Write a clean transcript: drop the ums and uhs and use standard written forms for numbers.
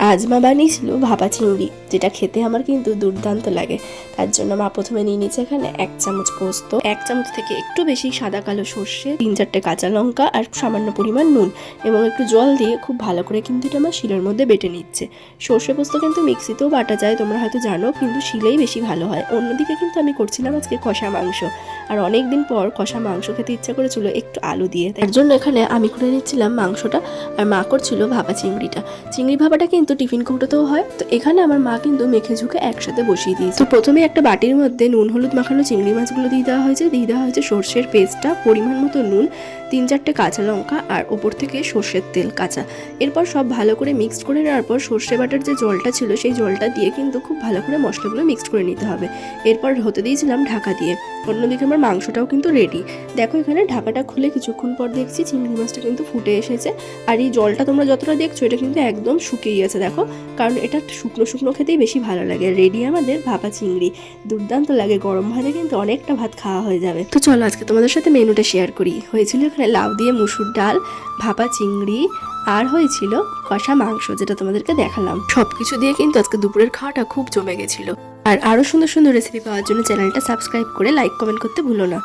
রাজমা বানিয়েছিল ভাপা চিংড়ি, যেটা খেতে আমার কিন্তু দুর্দান্ত লাগে। তার জন্য মা প্রথমে নিয়ে নিচ্ছে এখানে 1 চামচ পোস্ত, 1 চামচ থেকে একটু বেশি সাদা কালো সর্ষে, 3-4টে কাঁচা লঙ্কা আর সামান্য পরিমাণ নুন এবং একটু জল দিয়ে খুব ভালো করে কিন্তু এটা মা শিলের মধ্যে বেটে নিচ্ছে। সর্ষে পোস্ত কিন্তু মিক্সিতেও বাটা যায়, তোমরা হয়তো জানো, কিন্তু শিলেই বেশি ভালো হয়। অন্যদিকে কিন্তু আমি করছিলাম আজকে কষা মাংস, আর অনেকদিন পর কষা মাংস খেতে ইচ্ছা করেছিল একটু আলু দিয়ে, তার জন্য এখানে আমি করে নিচ্ছিলাম মাংসটা আর মা করছিল ভাপা চিংড়িটা। চিংড়ি ভাপাটা কিন্তু টিফিন কৌটোতেও হয়, তো এখানে আমার মা কিন্তু মেখে ঝুঁকে একসাথে বসিয়ে দিয়েছে। তো প্রথমে একটা বাটির মধ্যে নুন হলুদ মাখানো চিংড়ি মাছগুলো দিয়ে দেওয়া হয়েছে সর্ষের পেস্টটা, পরিমাণ মতো নুন, 3-4টে কাঁচা লঙ্কা আর ওপর থেকে সর্ষের তেল কাঁচা। এরপর সব ভালো করে মিক্সড করে নেওয়ার পর সর্ষে বাটার যে জলটা ছিল সেই জলটা দিয়ে কিন্তু খুব ভালো করে মশলাগুলো মিক্সড করে নিতে হবে। এরপর হতে দিয়েছিলাম ঢাকা দিয়ে। অন্যদিকে আমার মাংসটাও কিন্তু রেডি। দেখো এখানে ঢাকাটা খুলে কিছুক্ষণ পর দেখছি চিংড়ি মাছটা কিন্তু ফুটে এসেছে, আর এই জলটা তোমরা যতটা দেখছো এটা কিন্তু একদম শুকিয়ে গেছে, দেখো, কারণ এটা শুকনো শুকনো খেতেই বেশি ভালো লাগে। রেডি আমাদের ভাপা চিংড়ি, দুর্দান্ত লাগে, গরম ভাতে কিন্তু অনেকটা ভাত খাওয়া হয়ে যাবে। তো চলো আজকে তোমাদের সাথে মেনুটা শেয়ার করি। হয়েছিল এখানে লাউ দিয়ে মুসুর ডাল, ভাপা চিংড়ি, আর হয়েছিল কষা মাংস, যেটা তোমাদেরকে দেখালাম। সবকিছু দিয়ে কিন্তু আজকে দুপুরের খাওয়াটা খুব জমে গেছিল। আর আরো সুন্দর সুন্দর রেসিপি পাওয়ার জন্য চ্যানেলটা সাবস্ক্রাইব করে লাইক কমেন্ট করতে ভুলো না।